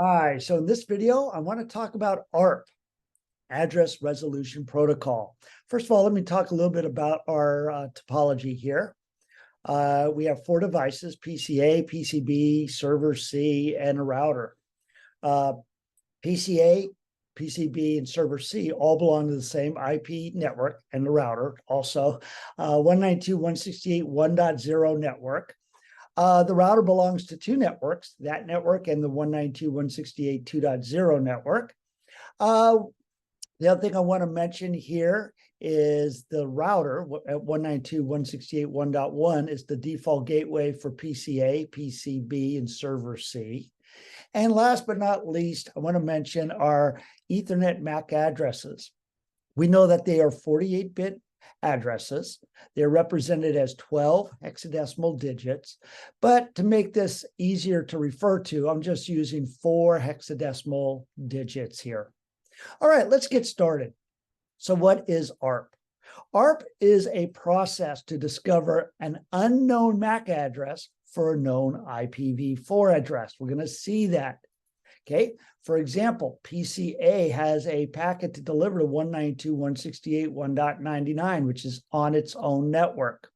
Hi, so in this video, I want to talk about ARP, Address Resolution Protocol. First of all, let me talk a little bit about our topology here. We have 4 devices: PCA, PCB, server C, and a router. PCA, PCB, and server C all belong to the same IP network, and the router also 192.168.1.0 network. The router belongs to 2 networks, that network and the 192.168.2.0 network. The other thing I want to mention here is the router at 192.168.1.1 is the default gateway for PCA, PCB, and server C. And last but not least, I want to mention our Ethernet MAC addresses. We know that they are 48-bit addresses. They're represented as 12 hexadecimal digits, but to make this easier to refer to, I'm just using 4 hexadecimal digits here. All right, let's get started. So what is ARP? ARP is a process to discover an unknown MAC address for a known IPv4 address. We're going to see that. Okay, for example, PCA has a packet to deliver to 192.168.1.99, which is on its own network.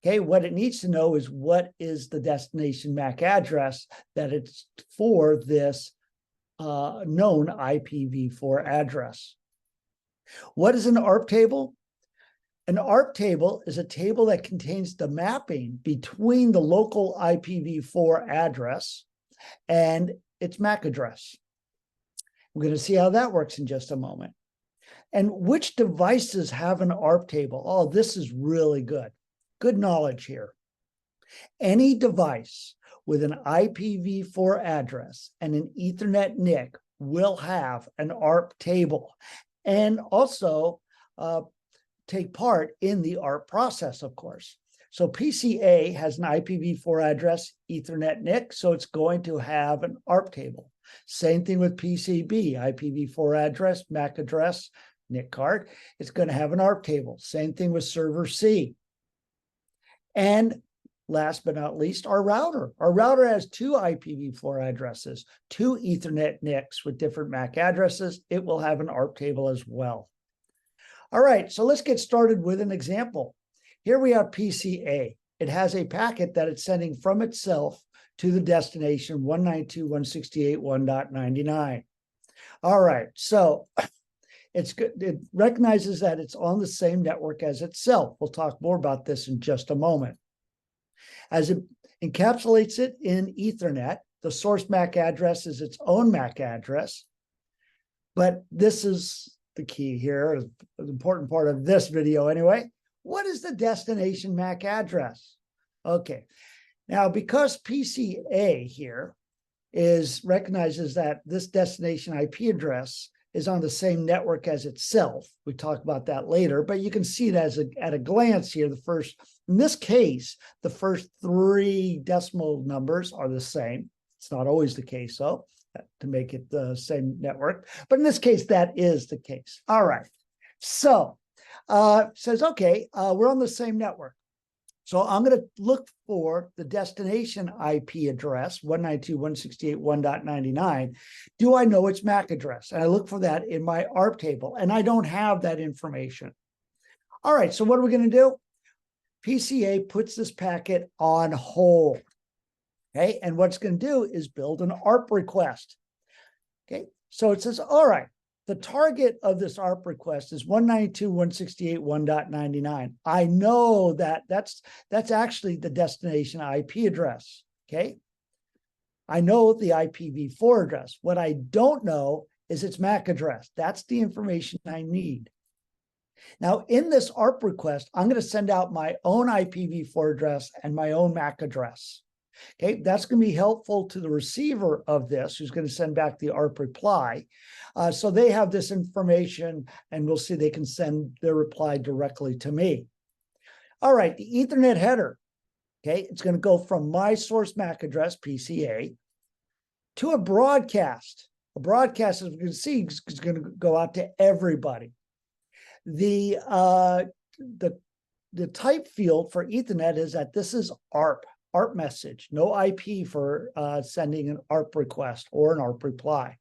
Okay, what it needs to know is what is the destination MAC address that it's for this known IPv4 address. What is an ARP table? An ARP table is a table that contains the mapping between the local IPv4 address and its MAC address. We're going to see how that works in just a moment. And which devices have an ARP table? Oh, this is really good. Good knowledge here. Any device with an IPv4 address and an Ethernet NIC will have an ARP table and also take part in the ARP process, of course. So PCA has an IPv4 address, Ethernet NIC, so it's going to have an ARP table. Same thing with PCB, IPv4 address, MAC address, NIC card. It's going to have an ARP table. Same thing with server C. And last but not least, our router. Our router has 2 IPv4 addresses, 2 Ethernet NICs with different MAC addresses. It will have an ARP table as well. All right, so let's get started with an example. Here we have PCA. It has a packet that it's sending from itself to the destination 192.168.1.99. All right, so it's good. It recognizes that it's on the same network as itself. We'll talk more about this in just a moment. As it encapsulates it in Ethernet, the source MAC address is its own MAC address. But this is the key here, the important part of this video anyway. What is the destination MAC address? Okay, now because PCA here recognizes that this destination IP address is on the same network as itself. We talk about that later, but you can see that at a glance here, in this case, the first 3 decimal numbers are the same. It's not always the case, though, to make it the same network. But in this case, that is the case. All right. So it says, okay, we're on the same network. So I'm going to look for the destination IP address, 192.168.1.99. Do I know its MAC address? And I look for that in my ARP table, and I don't have that information. All right, so what are we going to do? PCA puts this packet on hold. Okay, and what it's going to do is build an ARP request. Okay, so it says, all right, the target of this ARP request is 192.168.1.99. I know that that's actually the destination IP address, okay? I know the IPv4 address. What I don't know is its MAC address. That's the information I need. Now, in this ARP request, I'm going to send out my own IPv4 address and my own MAC address. Okay, that's going to be helpful to the receiver of this, who's going to send back the ARP reply. So they have this information, and we'll see they can send their reply directly to me. All right, the Ethernet header. Okay, it's going to go from my source MAC address, PCA, to a broadcast. A broadcast, as we can see, is going to go out to everybody. The type field for Ethernet is that this is ARP. ARP message, no IP for sending an ARP request or an ARP reply.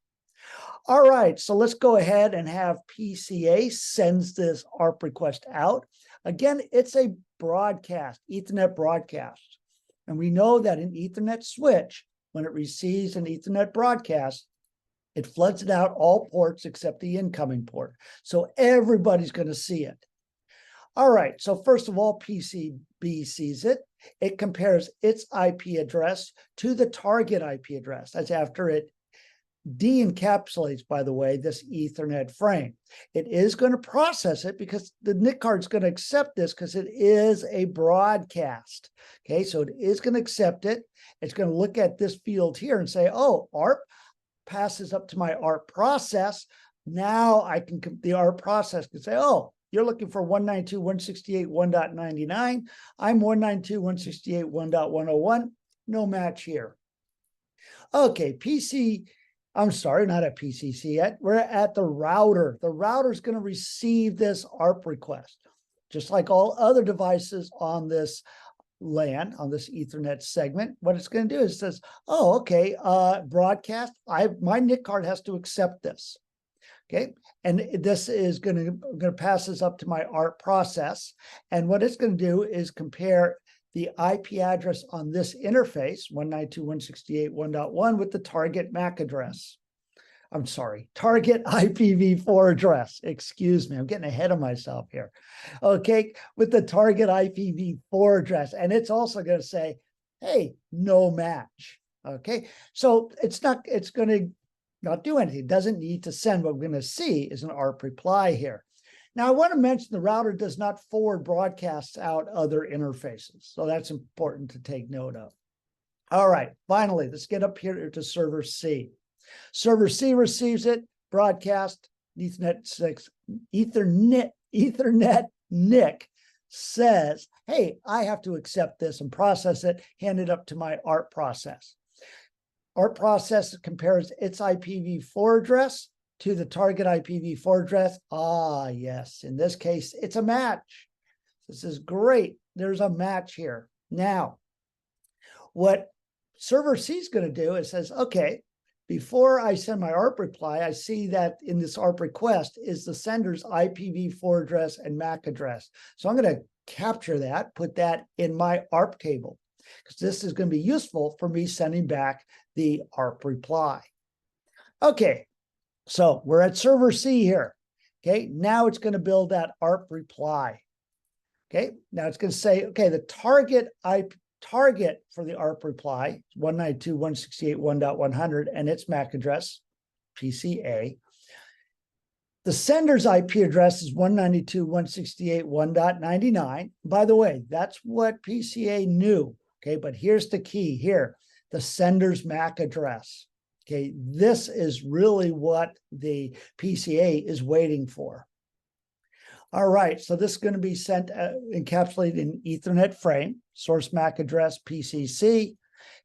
All right, so let's go ahead and have PCA sends this ARP request out. Again, it's a broadcast, Ethernet broadcast. And we know that an Ethernet switch, when it receives an Ethernet broadcast, it floods it out all ports except the incoming port. So everybody's going to see it. All right, so first of all, PCB sees it. It compares its IP address to the target IP address. That's after it de-encapsulates, by the way, this Ethernet frame. It is going to process it because the NIC card is going to accept this because it is a broadcast. Okay, so it is going to accept it. It's going to look at this field here and say, oh, ARP passes up to my ARP process. Now the ARP process can say, oh, you're looking for 192.168.1.99. I'm 192.168.1.101. No match here. Okay, I'm sorry, not at PCC yet. We're at the router. The router is going to receive this ARP request, just like all other devices on this LAN, on this Ethernet segment. What it's going to do is it says, oh, okay, broadcast, my NIC card has to accept this. Okay, and this is going to pass this up to my ARP process. And what it's going to do is compare the IP address on this interface, 192.168.1.1, with the target MAC address. I'm sorry, target IPv4 address. Excuse me, I'm getting ahead of myself here. Okay, with the target IPv4 address. And it's also going to say, hey, no match. Okay, so it's going to not do anything. It doesn't need to send. What we're going to see is an ARP reply here. Now, I want to mention the router does not forward broadcasts out other interfaces. So that's important to take note of. All right, finally, let's get up here to server C. Server C receives it, broadcast, Ethernet NIC says, hey, I have to accept this and process it, hand it up to my ARP process. ARP process compares its IPv4 address to the target IPv4 address. Ah, yes, in this case, it's a match. This is great. There's a match here. Now, what server C is going to do is says, okay, before I send my ARP reply, I see that in this ARP request is the sender's IPv4 address and MAC address. So I'm going to capture that, put that in my ARP table, because this is going to be useful for me sending back the ARP reply. Okay, so we're at server C here. Okay, now it's going to build that ARP reply. Okay, now it's going to say, okay, the target for the ARP reply, 192.168.1.100, and its MAC address, PCA. The sender's IP address is 192.168.1.99. By the way, that's what PCA knew. Okay, but here's the key here, the sender's MAC address. Okay, this is really what the PCA is waiting for. All right, so this is going to be sent encapsulated in Ethernet frame, source MAC address, PCC,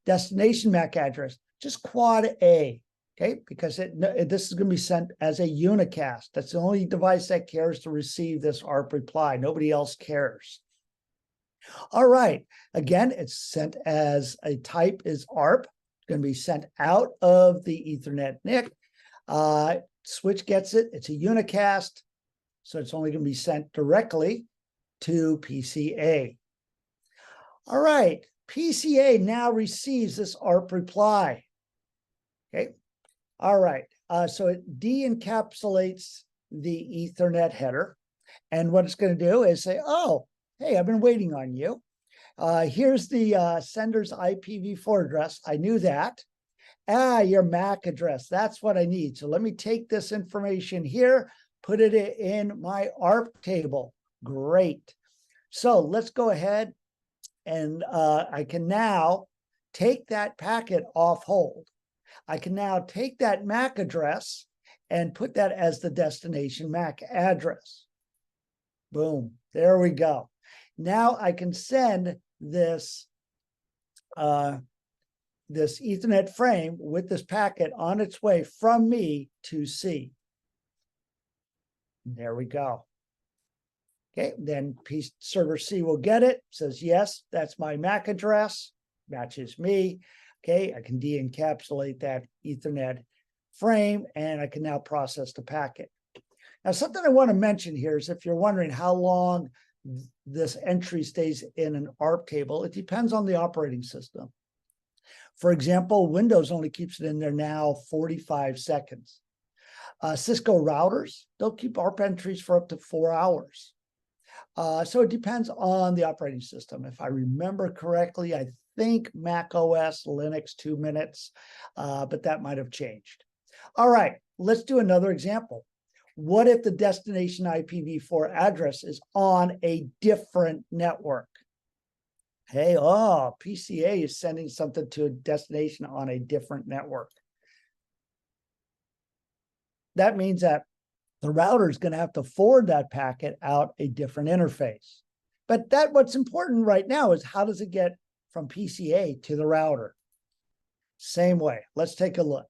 destination MAC address, just quad A, okay, because this is going to be sent as a unicast. That's the only device that cares to receive this ARP reply. Nobody else cares. All right, again, it's sent as a type is ARP. It's going to be sent out of the Ethernet NIC. Switch gets it. It's a unicast. So it's only going to be sent directly to PCA. All right, PCA now receives this ARP reply. Okay, all right, so it de-encapsulates the Ethernet header. And what it's going to do is say, oh, hey, I've been waiting on you. Here's the sender's IPv4 address. I knew that. Your MAC address, that's what I need. So let me take this information here, put it in my ARP table. Great. So let's go ahead and I can now take that packet off hold. I can now take that MAC address and put that as the destination MAC address. Boom, there we go. Now I can send this this Ethernet frame with this packet on its way from me to C. There we go. Okay, then server C will get it, says, yes, that's my MAC address. matches me. Okay, I can de-encapsulate that Ethernet frame, and I can now process the packet. Now, something I want to mention here is if you're wondering how long this entry stays in an ARP table, it depends on the operating system. For example, Windows only keeps it in there now 45 seconds. Cisco routers, they'll keep ARP entries for up to 4 hours. So it depends on the operating system. If I remember correctly, I think Mac OS, Linux, 2 minutes, but that might have changed. All right, let's do another example. What if the destination IPv4 address is on a different network? Hey, PCA is sending something to a destination on a different network. That means that the router is going to have to forward that packet out a different interface. But what's important right now is how does it get from PCA to the router? Same way. Let's take a look.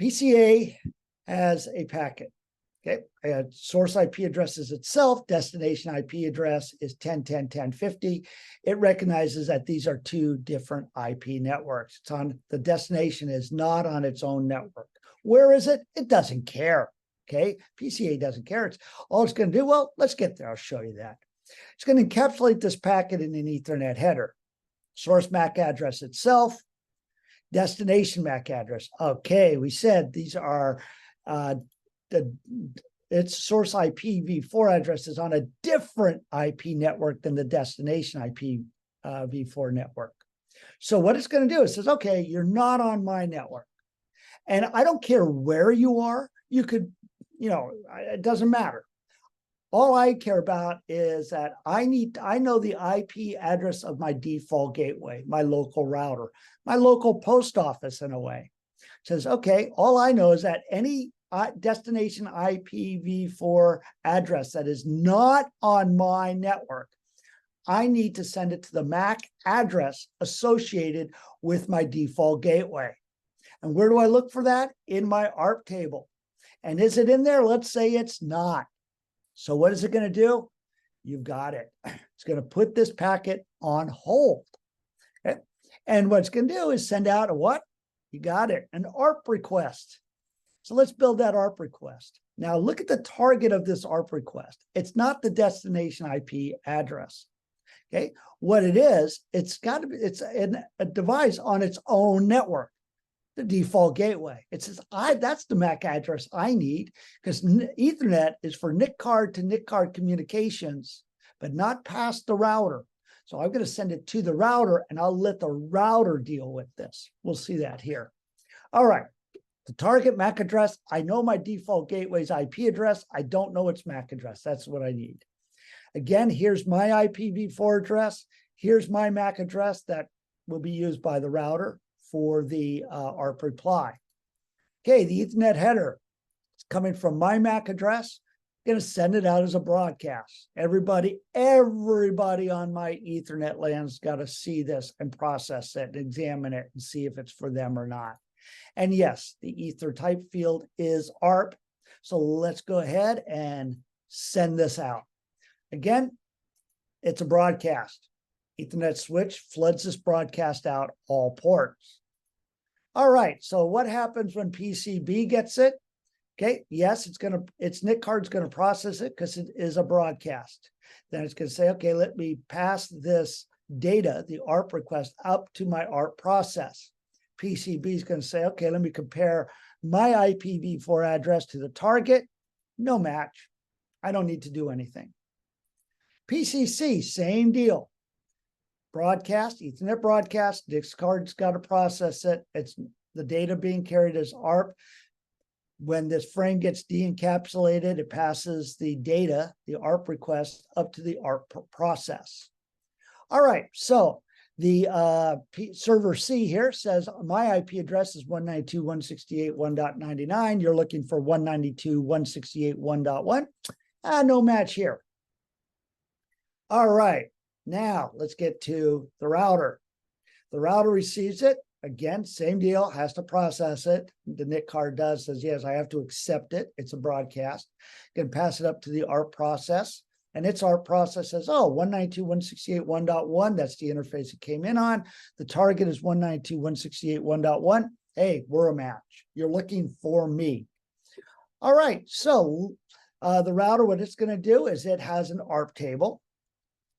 PCA has a packet. Okay, source IP address is itself, destination IP address is 10.10.10.50. It recognizes that these are 2 different IP networks. It's on the destination is not on its own network. Where is it? It doesn't care. Okay, PCA doesn't care. It's all it's going to do. Well, let's get there. I'll show you that. It's going to encapsulate this packet in an Ethernet header. Source MAC address itself, destination MAC address. Okay, we said these are its source IPv4 address is on a different IP network than the destination IPv4 network. So what it's going to do is says, okay, you're not on my network. And I don't care where you are. You could, it doesn't matter. All I care about is that I know the IP address of my default gateway, my local router, my local post office in a way. It says, okay, all I know is that any destination IPv4 address that is not on my network, I need to send it to the MAC address associated with my default gateway. And where do I look for that? In my ARP table. And is it in there? Let's say it's not. So what is it going to do? You've got it. It's going to put this packet on hold. Okay? And what it's going to do is send out a what? You got it, an ARP request. So let's build that ARP request. Now look at the target of this ARP request. It's not the destination IP address. Okay, what it is, it's a device on its own network, the default gateway. It says, that's the MAC address I need, because Ethernet is for NIC card to NIC card communications, but not past the router. So I'm going to send it to the router, and I'll let the router deal with this. We'll see that here. All right. The target MAC address, I know my default gateway's IP address. I don't know its MAC address. That's what I need. Again, here's my IPv4 address. Here's my MAC address that will be used by the router for the ARP reply. Okay, the Ethernet header is coming from my MAC address. I'm going to send it out as a broadcast. Everybody on my Ethernet land's got to see this and process it, and examine it, and see if it's for them or not. And yes, the ether type field is ARP. So let's go ahead and send this out. Again, it's a broadcast. Ethernet switch floods this broadcast out all ports. All right, so what happens when PCB gets it? Okay, yes, its NIC card's going to process it because it is a broadcast. Then it's going to say, okay, let me pass this data, the ARP request, up to my ARP process. PCB is going to say, okay, let me compare my IPv4 address to the target. No match. I don't need to do anything. PCC, same deal. Broadcast, Ethernet broadcast, NIC card's got to process it. It's the data being carried as ARP. When this frame gets de-encapsulated, it passes the data, the ARP request, up to the ARP process. All right, so the server C here says my IP address is 192.168.1.99. You're looking for 192.168.1.1. No match here. All right, now let's get to the router. The router receives it. Again, same deal, has to process it. The NIC card does, says, yes, I have to accept it. It's a broadcast. Can pass it up to the ARP process. And its ARP process says, oh, 192.168.1.1, that's the interface it came in on. The target is 192.168.1.1. Hey, we're a match. You're looking for me. All right, so the router, what it's going to do is it has an ARP table.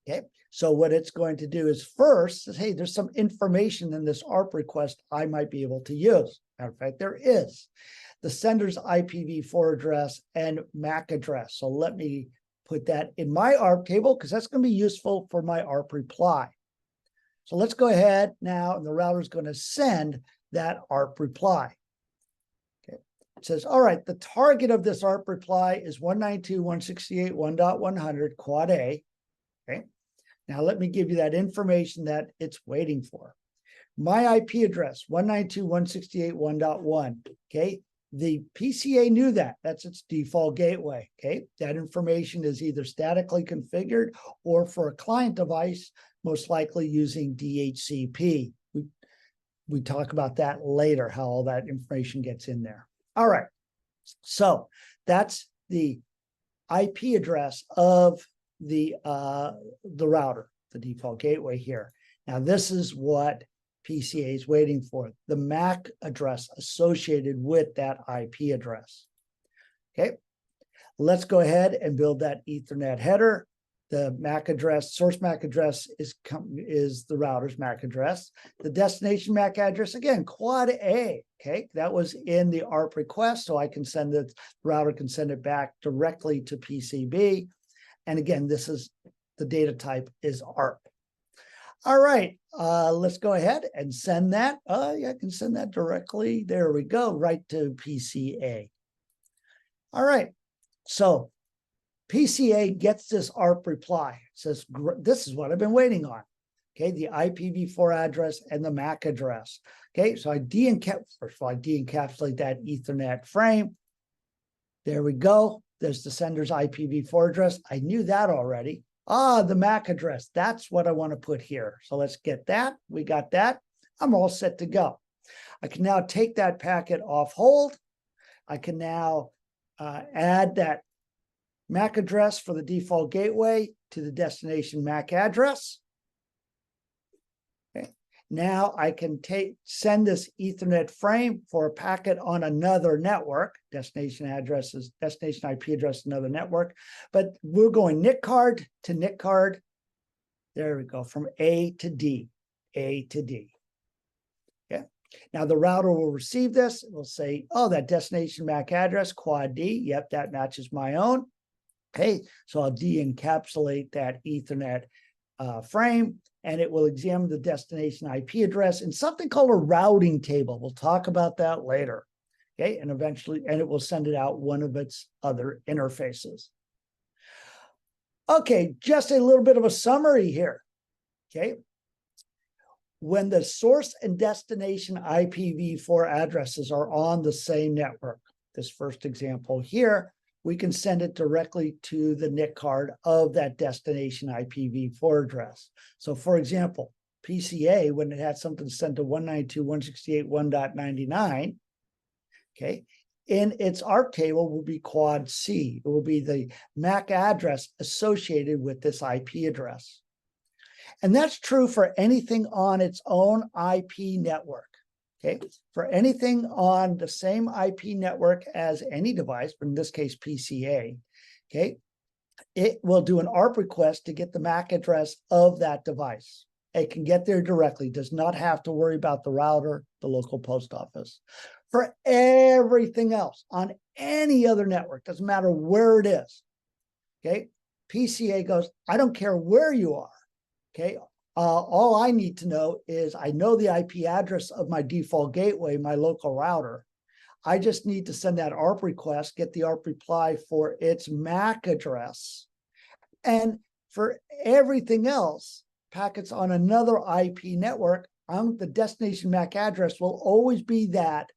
Okay, so what it's going to do is first, hey, there's some information in this ARP request I might be able to use. Matter of fact, there is the sender's IPv4 address and MAC address. So let me put that in my ARP table because that's going to be useful for my ARP reply. So let's go ahead now, and the router is going to send that ARP reply. Okay, it says, all right, the target of this ARP reply is 192.168.1.100 quad A. Okay, now let me give you that information that it's waiting for. My IP address, 192.168.1.1. Okay, the PCA knew that. That's its default gateway. Okay, that information is either statically configured or for a client device, most likely using DHCP. We talk about that later, how all that information gets in there. All right, so that's the IP address of the router, the default gateway here. Now, this is what PCA is waiting for, the MAC address associated with that IP address. Okay, let's go ahead and build that Ethernet header. The MAC address, source MAC address is the router's MAC address. The destination MAC address, again, quad A. Okay, that was in the ARP request, so I can send it, the router can send it back directly to PCB. And again, this is the data type is ARP. All right, let's go ahead and send that. Yeah, I can send that directly. There we go, right to PCA. All right, so PCA gets this ARP reply. It says, this is what I've been waiting on. Okay, the IPv4 address and the MAC address. Okay, so first of all, I de-encapsulate that Ethernet frame. There we go. There's the sender's IPv4 address. I knew that already. The MAC address. That's what I want to put here. So let's get that. We got that. I'm all set to go. I can now take that packet off hold. I can now add that MAC address for the default gateway to the destination MAC address. Okay. Now I can send this Ethernet frame for a packet on another network. Destination addresses, destination IP address, another network. But we're going NIC card to NIC card. There we go, from A to D, A to D. Okay. Now the router will receive this. It will say, oh, that destination MAC address, quad D. Yep, that matches my own. Okay, so I'll de-encapsulate that Ethernet frame, and it will examine the destination IP address in something called a routing table. We'll talk about that later. Okay, and eventually, and it will send it out one of its other interfaces. Okay, just a little bit of a summary here. Okay, when the source and destination IPv4 addresses are on the same network, this first example here, we can send it directly to the NIC card of that destination IPv4 address. So for example, PCA, when it had something sent to 192.168.1.99, okay, in its ARP table will be quad C. It will be the MAC address associated with this IP address. And that's true for anything on its own IP network. Okay, for anything on the same IP network as any device, but in this case, PCA, okay, it will do an ARP request to get the MAC address of that device. It can get there directly, does not have to worry about the router, the local post office. For everything else on any other network, doesn't matter where it is, okay, PCA goes, I don't care where you are, okay, all I need to know is I know the IP address of my default gateway, my local router. I just need to send that ARP request, get the ARP reply for its MAC address. And for everything else, packets on another IP network, the destination MAC address will always be that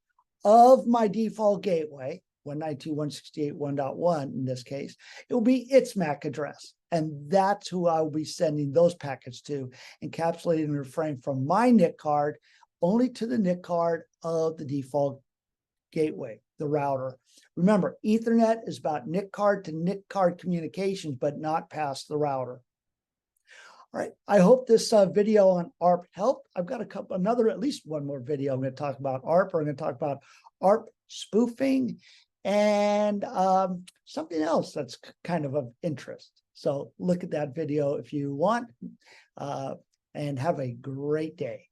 of my default gateway, 192.168.1.1 in this case. It will be its MAC address. And that's who I will be sending those packets to, encapsulated in a frame from my NIC card only to the NIC card of the default gateway, the router. Remember, Ethernet is about NIC card to NIC card communications, but not past the router. All right, I hope this video on ARP helped. I've got at least one more video. I'm going to talk about ARP, or I'm going to talk about ARP spoofing and something else that's kind of interest. So look at that video if you want, and have a great day.